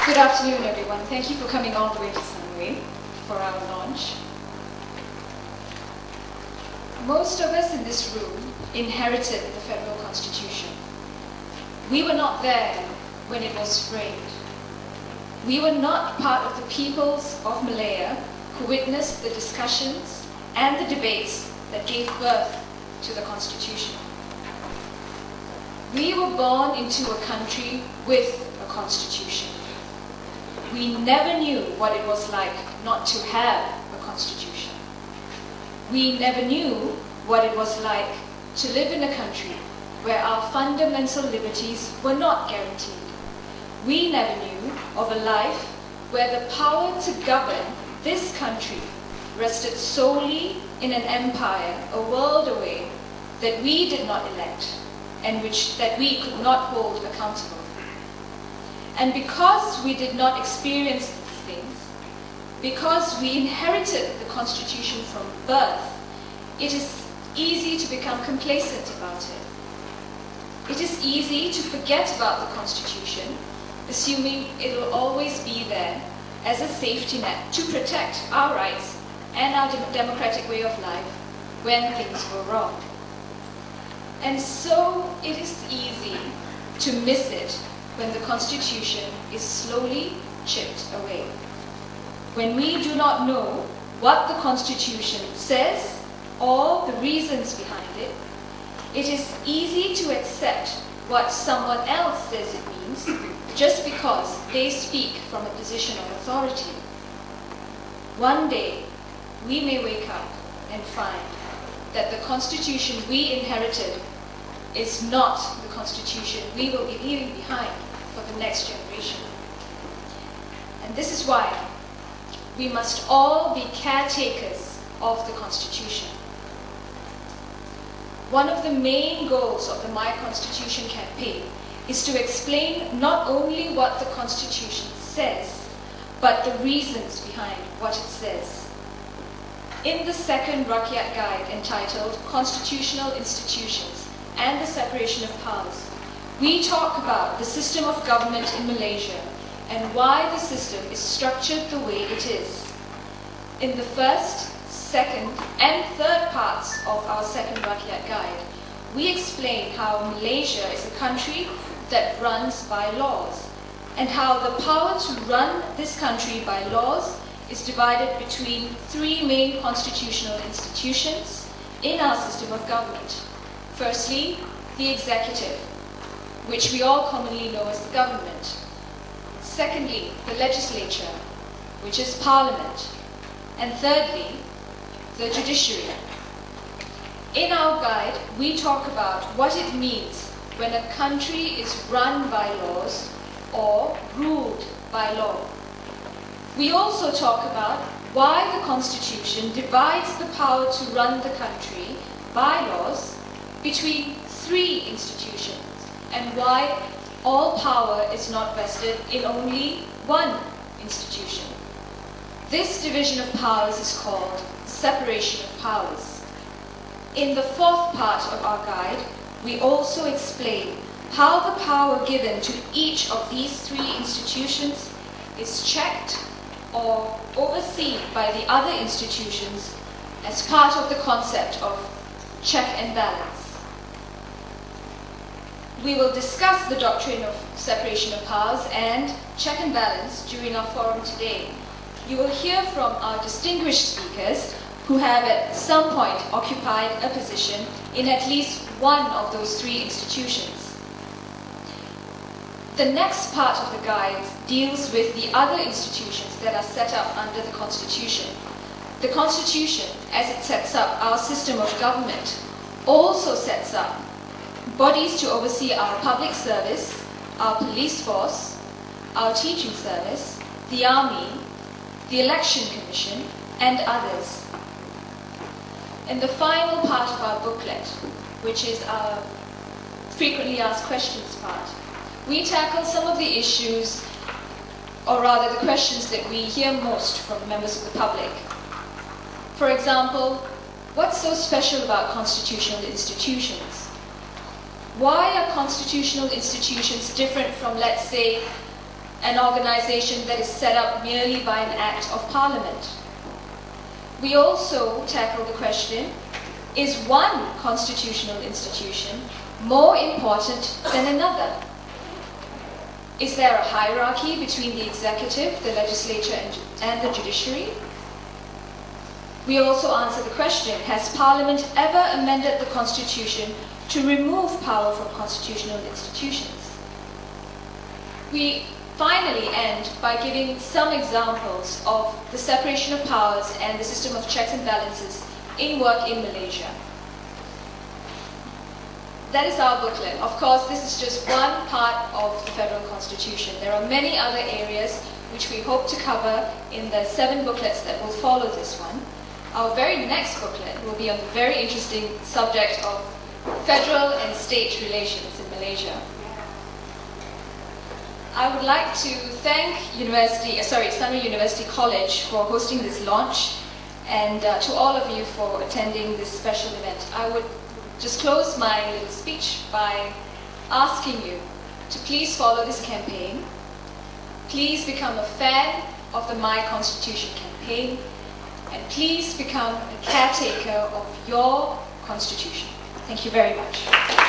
Good afternoon, everyone. Thank you for coming all the way to Sunway for our launch. Most of us in this room inherited the Federal Constitution. We were not there when it was framed. We were not part of the peoples of Malaya who witnessed the discussions and the debates that gave birth to the Constitution. We were born into a country with a Constitution. We never knew what it was like not to have a Constitution. We never knew what it was like to live in a country where our fundamental liberties were not guaranteed. We never knew of a life where the power to govern this country rested solely in an empire a world away that we did not elect and that we could not hold accountable. And because we did not experience these things, because we inherited the Constitution from birth, it is easy to become complacent about it. It is easy to forget about the Constitution, assuming it will always be there as a safety net to protect our rights and our democratic way of life when things go wrong. And so it is easy to miss it when the Constitution is slowly chipped away. When we do not know what the Constitution says or the reasons behind it, it is easy to accept what someone else says it means just because they speak from a position of authority. One day, we may wake up and find that the Constitution we inherited is not the Constitution we will be leaving behind for the next generation. And this is why we must all be caretakers of the Constitution. One of the main goals of the MyConstitution Campaign is to explain not only what the Constitution says, but the reasons behind what it says. In the second Rakyat Guide entitled Constitutional Institutions and the Separation of Powers, we talk about the system of government in Malaysia and why the system is structured the way it is. In the first, second, and third parts of our second Rakyat Guide, we explain how Malaysia is a country that runs by laws, and how the power to run this country by laws is divided between three main constitutional institutions in our system of government. Firstly, the executive, which we all commonly know as the government. Secondly, the legislature, which is parliament. And thirdly, the judiciary. In our guide, we talk about what it means when a country is run by laws or ruled by law. We also talk about why the Constitution divides the power to run the country by laws between three institutions, and why all power is not vested in only one institution. This division of powers is called separation of powers. In the fourth part of our guide, we also explain how the power given to each of these three institutions is checked or overseen by the other institutions as part of the concept of check and balance. We will discuss the doctrine of separation of powers and check and balance during our forum today. You will hear from our distinguished speakers who have at some point occupied a position in at least one of those three institutions. The next part of the guide deals with the other institutions that are set up under the Constitution. The Constitution, as it sets up our system of government, also sets up bodies to oversee our public service, our police force, our teaching service, the army, the election commission, and others. In the final part of our booklet, which is our frequently asked questions part, we tackle some of the issues, or rather the questions that we hear most from members of the public. For example, what's so special about constitutional institutions? Why are constitutional institutions different from, let's say, an organization that is set up merely by an act of Parliament. We also tackle the question, is one constitutional institution more important than another? Is there a hierarchy between the executive, the legislature, and the judiciary? We also answer the question, has Parliament ever amended the Constitution to remove power from constitutional institutions? We finally end by giving some examples of the separation of powers and the system of checks and balances in work in Malaysia. That is our booklet. Of course, this is just one part of the Federal Constitution. There are many other areas which we hope to cover in the 7 booklets that will follow this one. Our very next booklet will be on the very interesting subject of federal and state relations in Malaysia. I would like to thank Sunway University College for hosting this launch, and to all of you for attending this special event. I would just close my little speech by asking you to please follow this campaign. Please become a fan of the MyConstitution Campaign, and please become a caretaker of your Constitution. Thank you very much.